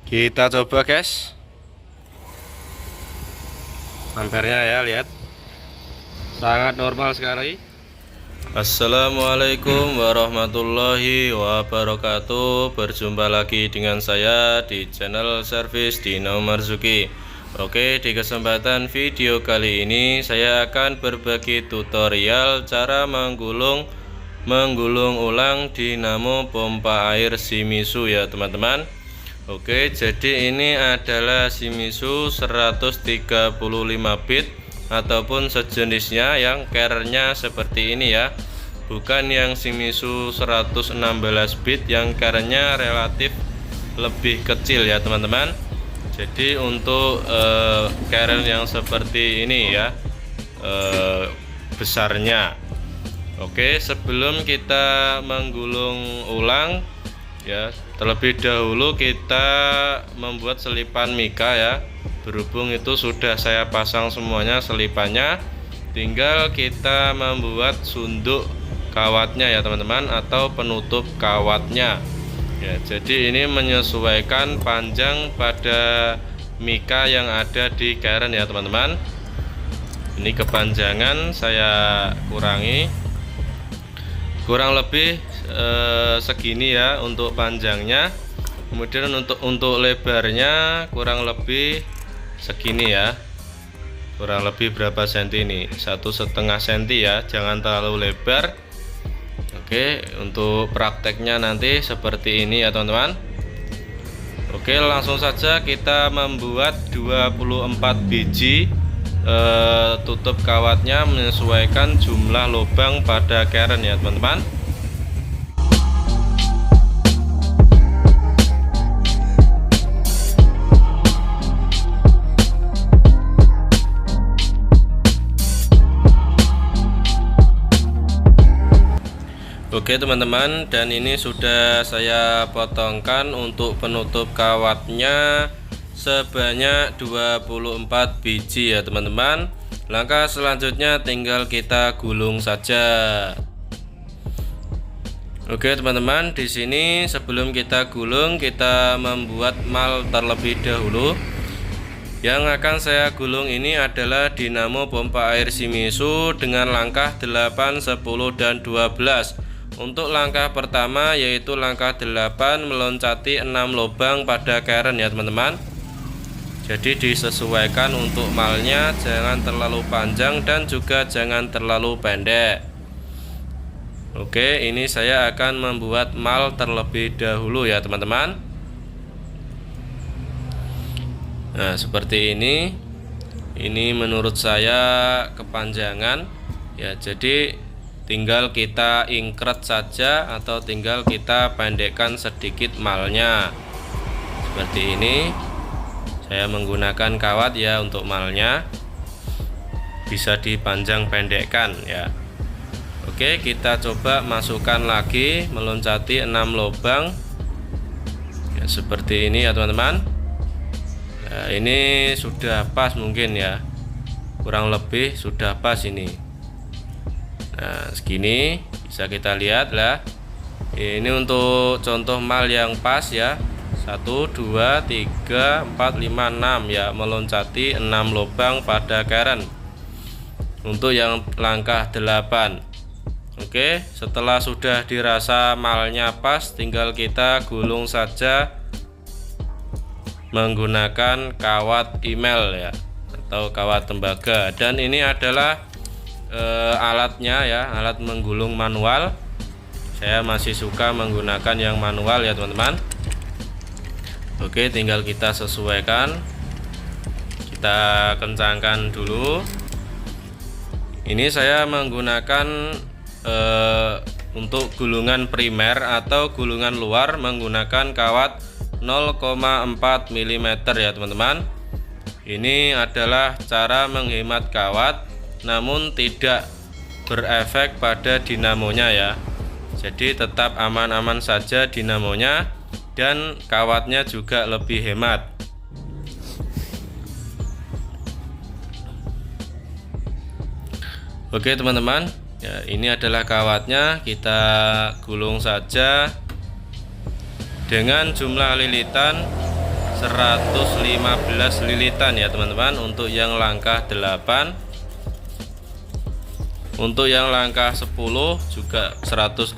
Kita coba guys, ampernya ya, lihat sangat normal sekali. Assalamualaikum warahmatullahi wabarakatuh. Berjumpa lagi dengan saya di channel Servis Dino Marzuki. Oke, di kesempatan video kali ini saya akan berbagi tutorial cara menggulung ulang dinamo pompa air Shimizu ya teman-teman. Oke, jadi ini adalah Shimizu 135 bit ataupun sejenisnya yang carrier-nya seperti ini ya, bukan yang Shimizu 116 bit yang carrier-nya relatif lebih kecil ya teman-teman. Jadi untuk carrier yang seperti ini ya, besarnya. Oke, sebelum kita menggulung ulang ya, terlebih dahulu kita membuat selipan mika ya. Berhubung itu sudah saya pasang semuanya selipannya, tinggal kita membuat sunduk kawatnya ya teman-teman, atau penutup kawatnya ya. Jadi ini menyesuaikan panjang pada mika yang ada di carrier ya teman-teman. Ini kepanjangan saya kurangi, kurang lebih segini ya untuk panjangnya. Kemudian untuk lebarnya kurang lebih segini ya, kurang lebih berapa senti ini, 1,5 senti ya, jangan terlalu lebar. Oke, untuk prakteknya nanti seperti ini ya teman-teman. Oke, langsung saja kita membuat 24 biji tutup kawatnya menyesuaikan jumlah lubang pada carrier ya teman-teman. Oke teman-teman, dan ini sudah saya potongkan untuk penutup kawatnya sebanyak 24 biji ya teman-teman. Langkah selanjutnya tinggal kita gulung saja. Oke teman-teman, di sini sebelum kita gulung kita membuat mal terlebih dahulu. Yang akan saya gulung ini adalah dinamo pompa air Shimizu dengan langkah 8, 10 dan 12. Untuk langkah pertama yaitu langkah 8 meloncati 6 lubang pada carrier ya teman-teman. Jadi disesuaikan untuk malnya, jangan terlalu panjang dan juga jangan terlalu pendek. Oke, ini saya akan membuat mal terlebih dahulu ya teman-teman. Nah seperti ini. Ini menurut saya kepanjangan ya, jadi tinggal kita ingkret saja atau tinggal kita pendekkan sedikit malnya. Seperti ini. Saya menggunakan kawat ya untuk malnya, bisa dipanjang pendekkan ya. Oke, kita coba masukkan lagi meloncati 6 lubang ya, seperti ini ya teman-teman. Nah, ini sudah pas mungkin ya, kurang lebih sudah pas ini. Nah segini bisa kita lihat lah. Ini untuk contoh mal yang pas ya, 1, 2, 3, 4, 5, 6 ya, meloncati 6 lubang pada carrier untuk yang langkah 8. Oke, setelah sudah dirasa malnya pas, tinggal kita gulung saja menggunakan kawat email ya, atau kawat tembaga. Dan ini adalah alatnya ya, alat menggulung manual. Saya masih suka menggunakan yang manual ya teman-teman. Oke, tinggal kita sesuaikan, kita kencangkan dulu. Ini saya menggunakan untuk gulungan primer atau gulungan luar menggunakan kawat 0,4 mm ya teman-teman. Ini adalah cara menghemat kawat namun tidak berefek pada dinamonya ya. Jadi tetap aman-aman saja dinamonya, dan kawatnya juga lebih hemat. Oke teman-teman ya, ini adalah kawatnya. Kita gulung saja dengan jumlah lilitan 115 lilitan ya teman-teman untuk yang langkah 8. Untuk yang langkah 10 juga 115.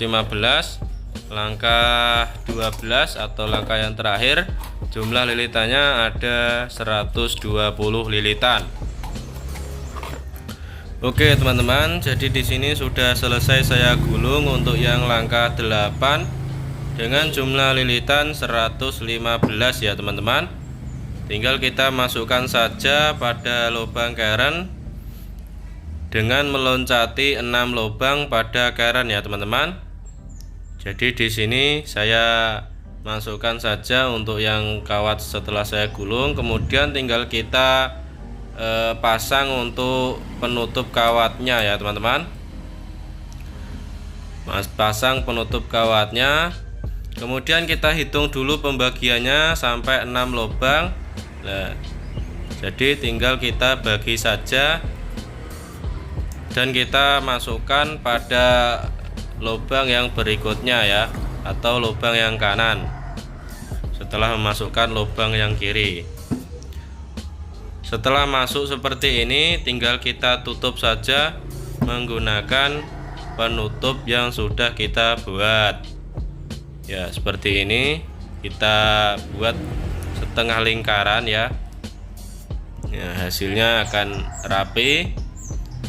Langkah 12 atau langkah yang terakhir jumlah lilitannya ada 120 lilitan. Oke teman-teman, jadi di sini sudah selesai saya gulung untuk yang langkah 8 dengan jumlah lilitan 115 ya teman-teman. Tinggal kita masukkan saja pada lubang keren dengan meloncati 6 lubang pada keren ya teman-teman. Jadi di sini saya masukkan saja untuk yang kawat setelah saya gulung, kemudian tinggal kita pasang untuk penutup kawatnya ya teman-teman. Pasang penutup kawatnya, kemudian kita hitung dulu pembagiannya sampai 6 lubang. Nah, jadi tinggal kita bagi saja dan kita masukkan pada lubang yang berikutnya ya, atau lubang yang kanan setelah memasukkan lubang yang kiri. Setelah masuk seperti ini, tinggal kita tutup saja menggunakan penutup yang sudah kita buat ya. Seperti ini kita buat setengah lingkaran ya. Hasilnya akan rapi.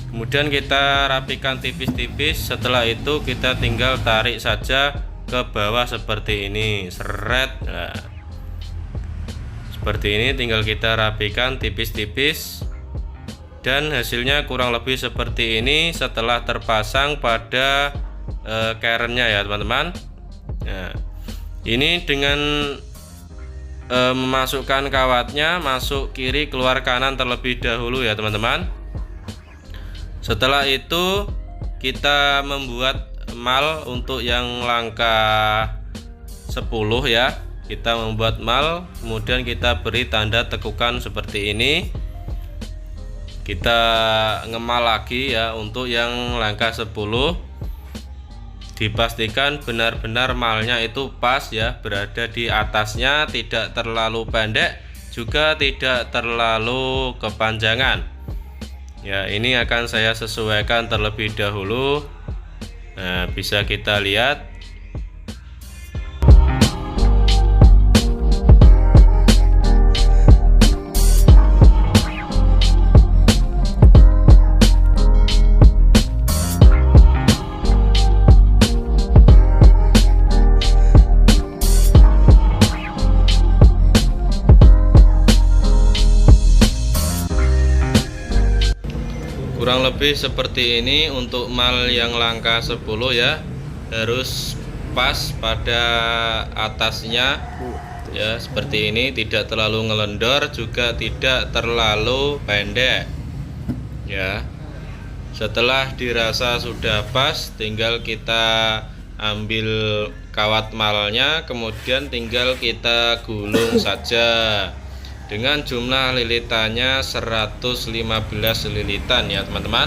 Kemudian kita rapikan tipis-tipis. Setelah itu kita tinggal tarik saja ke bawah seperti ini, seret. Nah, seperti ini tinggal kita rapikan tipis-tipis dan hasilnya kurang lebih seperti ini setelah terpasang pada kerennya ya teman-teman. Nah, ini dengan memasukkan kawatnya masuk kiri keluar kanan terlebih dahulu ya teman-teman. Setelah itu kita membuat mal untuk yang langkah 10 ya. Kita membuat mal, kemudian kita beri tanda tekukan seperti ini. Kita ngemal lagi ya untuk yang langkah 10. Dipastikan benar-benar malnya itu pas ya, berada di atasnya, tidak terlalu pendek juga tidak terlalu kepanjangan. Ya, ini akan saya sesuaikan terlebih dahulu. Nah, bisa kita lihat. Kurang lebih seperti ini untuk mal yang langkah 10 ya. Harus pas pada atasnya ya, seperti ini, tidak terlalu ngelendor juga tidak terlalu pendek ya. Setelah dirasa sudah pas, tinggal kita ambil kawat malnya, kemudian tinggal kita gulung saja dengan jumlah lilitannya 115 lilitan ya teman-teman.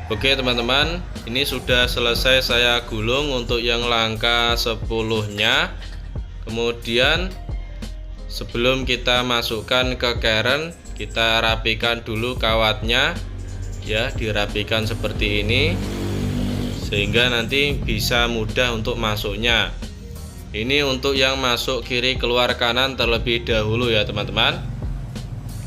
Oke teman-teman, ini sudah selesai saya gulung untuk yang langkah 10-nya. Kemudian sebelum kita masukkan ke keren, kita rapikan dulu kawatnya ya, dirapikan seperti ini sehingga nanti bisa mudah untuk masuknya. Ini untuk yang masuk kiri keluar kanan terlebih dahulu ya teman-teman.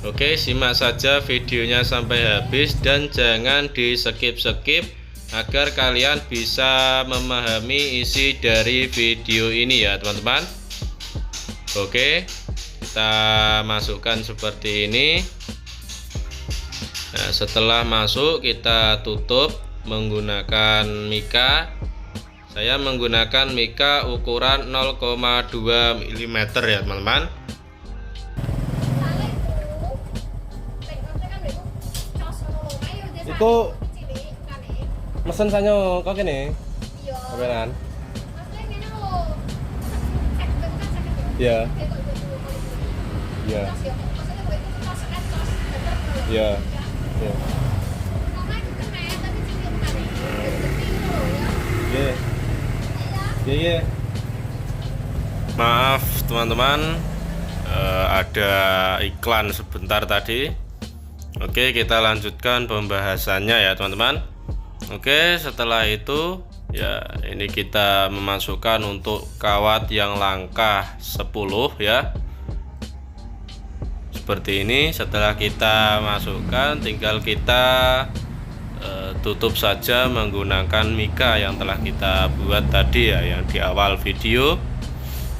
Oke, simak saja videonya sampai habis dan jangan di skip-skip agar kalian bisa memahami isi dari video ini ya teman-teman. Oke, kita masukkan seperti ini. Nah, setelah masuk kita tutup menggunakan mika. Saya menggunakan mika ukuran 0,2 mm ya teman-teman. Itu mesen sanyo kok kene? Kameran. Iya. Iya. Iya. Iya. Iya. Iya. Maaf teman-teman, ada iklan sebentar tadi. Oke, kita lanjutkan pembahasannya ya teman-teman. Oke, setelah itu ya ini kita memasukkan untuk kawat yang langkah 10 ya. Seperti ini. Setelah kita masukkan, tinggal kita tutup saja menggunakan mika yang telah kita buat tadi ya, yang di awal video.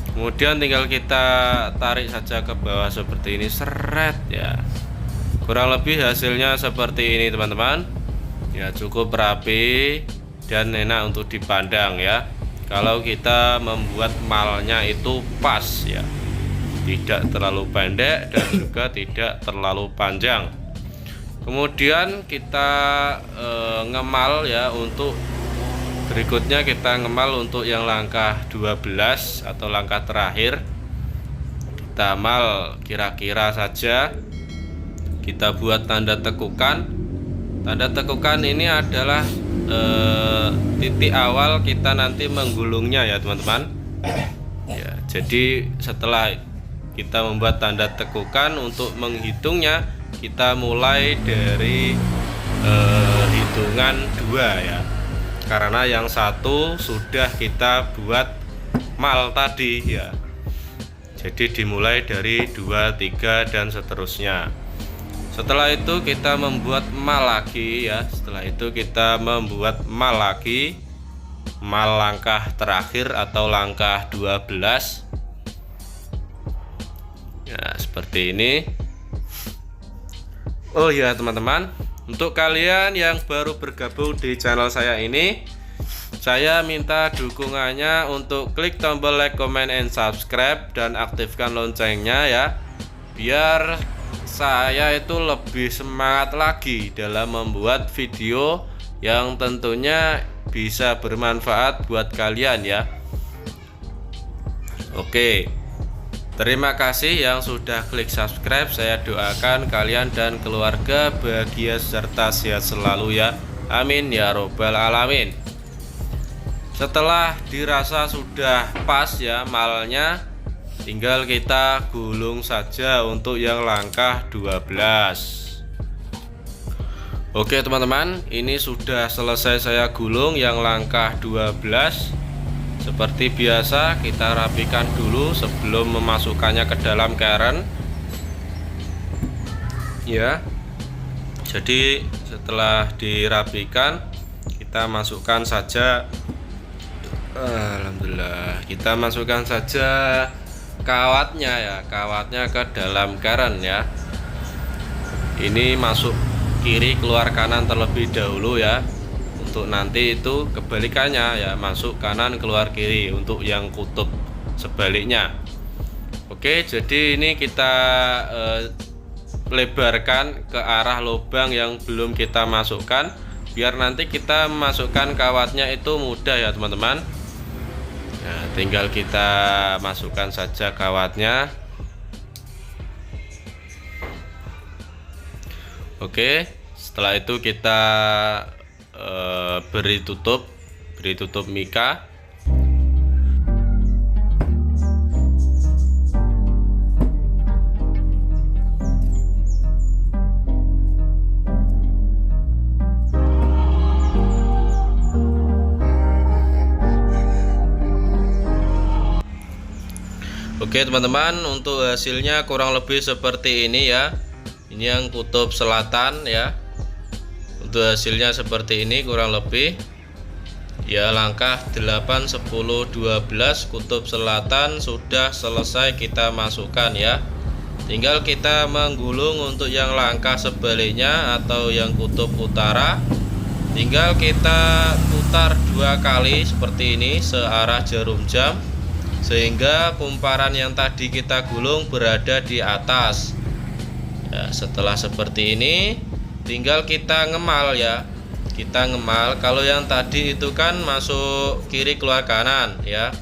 Kemudian tinggal kita tarik saja ke bawah seperti ini, seret ya. Kurang lebih hasilnya seperti ini teman-teman. Ya, cukup rapi dan enak untuk dipandang ya. Kalau kita membuat malnya itu pas ya, tidak terlalu pendek dan juga tidak terlalu panjang. Kemudian kita ngemal ya, untuk berikutnya kita ngemal untuk yang langkah 12 atau langkah terakhir. Kita mal kira-kira saja. Kita buat tanda tekukan. Tanda tekukan ini adalah titik awal kita nanti menggulungnya ya teman-teman. Ya, jadi setelah kita membuat tanda tekukan, untuk menghitungnya kita mulai dari hitungan 2 ya, karena yang satu sudah kita buat mal tadi ya. Jadi dimulai dari 2, 3 dan seterusnya. Setelah itu kita membuat mal lagi ya. Setelah itu kita membuat mal lagi, mal langkah terakhir atau langkah 12 ya, seperti ini. Oh ya teman-teman, untuk kalian yang baru bergabung di channel saya ini, saya minta dukungannya untuk klik tombol like, comment, and subscribe, dan aktifkan loncengnya ya, biar saya itu lebih semangat lagi dalam membuat video yang tentunya bisa bermanfaat buat kalian ya. Oke, terima kasih yang sudah klik subscribe. Saya doakan kalian dan keluarga bahagia serta sehat selalu ya. Amin ya robbal alamin. Setelah dirasa sudah pas ya malnya, tinggal kita gulung saja untuk yang langkah 12. Oke teman-teman, ini sudah selesai saya gulung yang langkah 12. Seperti biasa, kita rapikan dulu sebelum memasukkannya ke dalam keren ya. Jadi setelah dirapikan, kita masukkan saja, alhamdulillah, kita masukkan saja kawatnya ya, kawatnya ke dalam keren ya. Ini masuk kiri keluar kanan terlebih dahulu ya. Untuk nanti itu kebalikannya ya, masuk kanan keluar kiri untuk yang kutub sebaliknya. Oke, jadi ini kita lebarkan ke arah lubang yang belum kita masukkan, biar nanti kita masukkan kawatnya itu mudah ya teman-teman. Nah, tinggal kita masukkan saja kawatnya. Oke, setelah itu kita beri tutup mika. Oke teman-teman, untuk hasilnya kurang lebih seperti ini ya. Ini yang kutub selatan ya. Untuk hasilnya seperti ini kurang lebih ya. Langkah 8, 10, 12 kutub selatan sudah selesai kita masukkan ya. Tinggal kita menggulung untuk yang langkah sebaliknya atau yang kutub utara. Tinggal kita putar 2 kali seperti ini searah jarum jam, sehingga kumparan yang tadi kita gulung berada di atas ya. Setelah seperti ini, tinggal kita ngemal ya. Kita ngemal, kalau yang tadi itu kan masuk kiri keluar kanan ya.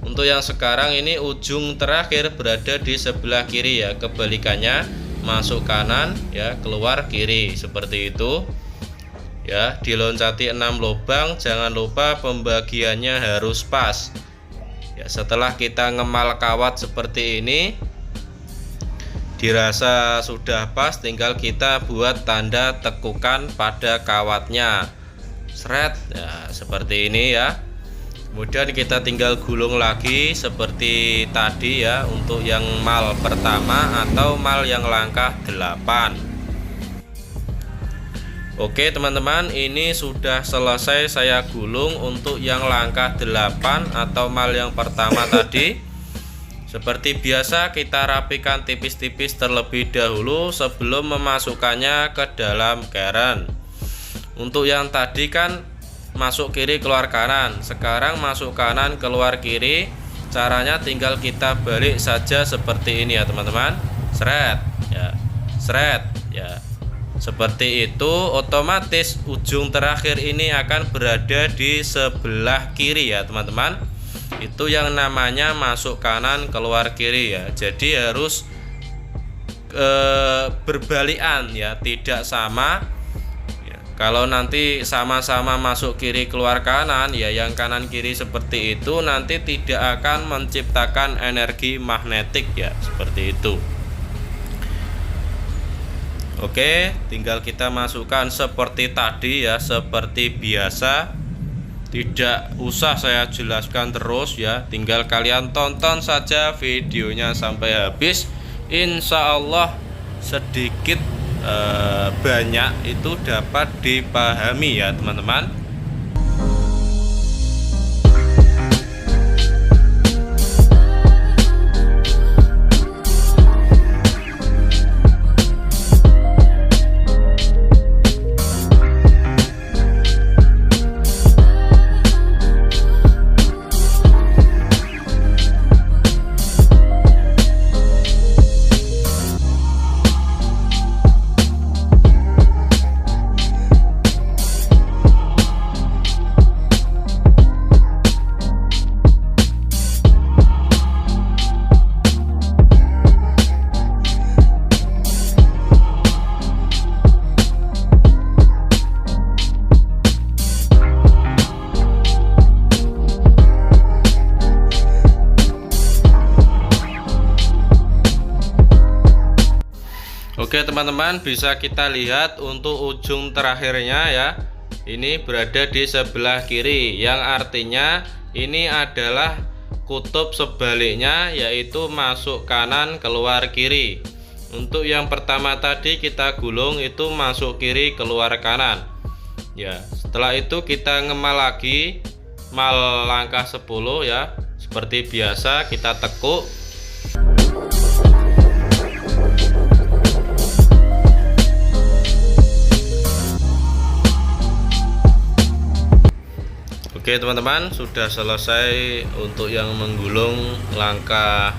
Untuk yang sekarang ini ujung terakhir berada di sebelah kiri ya. Kebalikannya, masuk kanan ya, keluar kiri, seperti itu ya. Diloncati 6 lubang, jangan lupa pembagiannya harus pas Ya, setelah kita ngemal kawat seperti ini, dirasa sudah pas, tinggal kita buat tanda tekukan pada kawatnya. Seret, ya seperti ini ya. Kemudian kita tinggal gulung lagi seperti tadi ya, untuk yang mal pertama atau mal yang langkah 8. Oke teman-teman, ini sudah selesai saya gulung untuk yang langkah 8 atau mal yang pertama tadi. Seperti biasa kita rapikan tipis-tipis terlebih dahulu sebelum memasukkannya ke dalam keren. Untuk yang tadi kan masuk kiri keluar kanan, sekarang masuk kanan keluar kiri. Caranya tinggal kita balik saja seperti ini ya teman-teman. Seret ya, seret ya. Seperti itu, otomatis ujung terakhir ini akan berada di sebelah kiri ya teman-teman. Itu yang namanya masuk kanan keluar kiri ya. Jadi harus berbalikan ya, tidak sama ya. Kalau nanti sama-sama masuk kiri keluar kanan ya, yang kanan kiri seperti itu nanti tidak akan menciptakan energi magnetik ya, seperti itu. Oke, tinggal kita masukkan seperti tadi ya, seperti biasa. Tidak usah saya jelaskan terus ya, tinggal kalian tonton saja videonya sampai habis. Insya Allah sedikit banyak itu dapat dipahami ya teman-teman. Oke teman-teman, bisa kita lihat untuk ujung terakhirnya ya, ini berada di sebelah kiri, yang artinya ini adalah kutub sebaliknya, yaitu masuk kanan keluar kiri. Untuk yang pertama tadi kita gulung itu masuk kiri keluar kanan ya. Setelah itu kita ngemal lagi mal langkah 10 ya, seperti biasa kita tekuk. Oke teman-teman, sudah selesai untuk yang menggulung langkah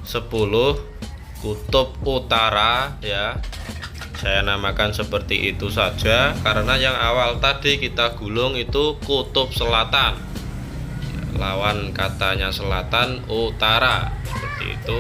10 kutub utara ya. Saya namakan seperti itu saja karena yang awal tadi kita gulung itu kutub selatan, lawan katanya selatan utara, seperti itu.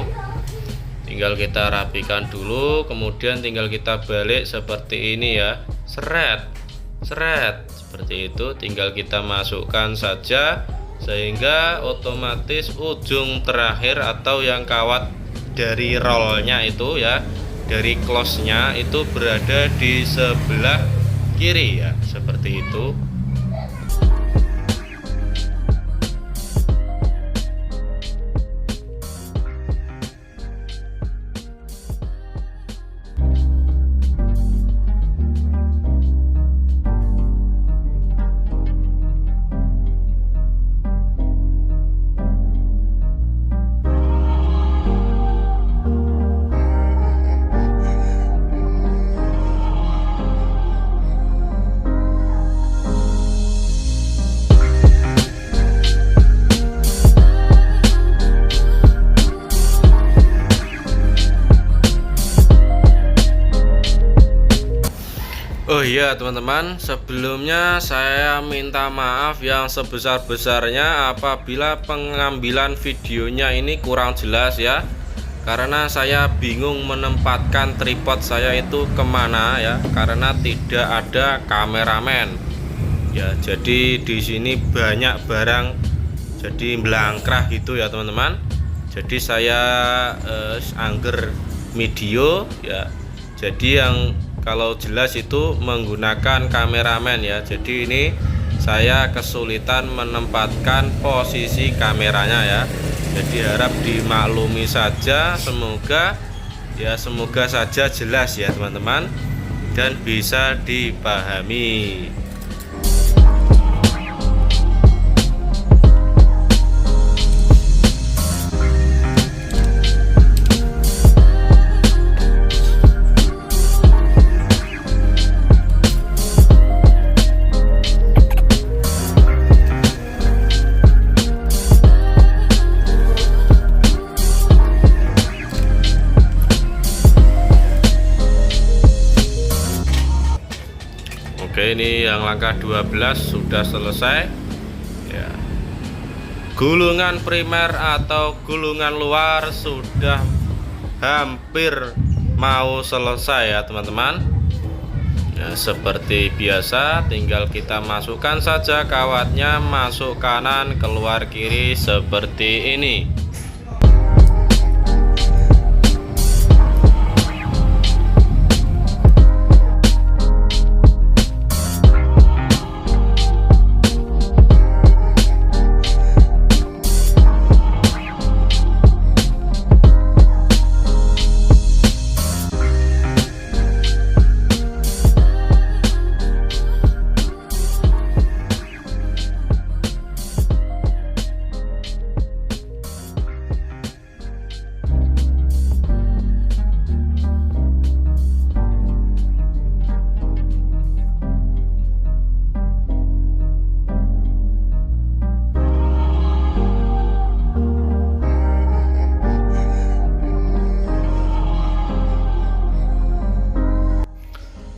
Tinggal kita rapikan dulu, kemudian tinggal kita balik seperti ini ya. Seret seret, seperti itu. Tinggal kita masukkan saja sehingga otomatis ujung terakhir atau yang kawat dari rollnya itu ya, dari close-nya itu berada di sebelah kiri ya, seperti itu. Oh iya teman-teman, sebelumnya saya minta maaf yang sebesar-besarnya apabila pengambilan videonya ini kurang jelas ya, karena saya bingung menempatkan tripod saya itu kemana ya, karena tidak ada kameramen ya. Jadi di sini banyak barang jadi blangkrah gitu ya teman-teman. Jadi saya angger video ya. Jadi yang kalau jelas itu menggunakan kameramen ya. Jadi ini saya kesulitan menempatkan posisi kameranya ya. Jadi harap dimaklumi saja, semoga saja jelas ya teman-teman dan bisa dipahami. Oke, ini yang langkah 12 sudah selesai ya. Gulungan primer atau gulungan luar sudah hampir mau selesai ya teman-teman ya. Seperti biasa tinggal kita masukkan saja kawatnya, masuk kanan keluar kiri seperti ini.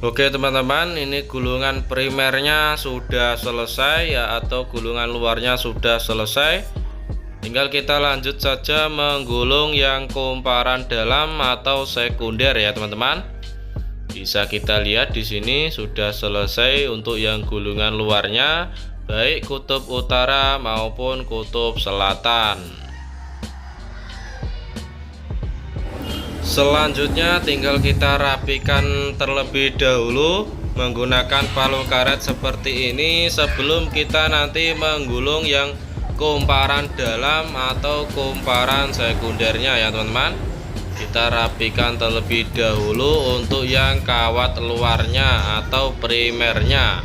Oke teman-teman, ini gulungan primernya sudah selesai ya, atau gulungan luarnya sudah selesai. Tinggal kita lanjut saja menggulung yang kumparan dalam atau sekunder ya teman-teman. Bisa kita lihat di sini sudah selesai untuk yang gulungan luarnya, baik kutub utara maupun kutub selatan. Selanjutnya tinggal kita rapikan terlebih dahulu menggunakan palu karet seperti ini sebelum kita nanti menggulung yang kumparan dalam atau kumparan sekundernya ya teman-teman. Kita rapikan terlebih dahulu untuk yang kawat luarnya atau primernya.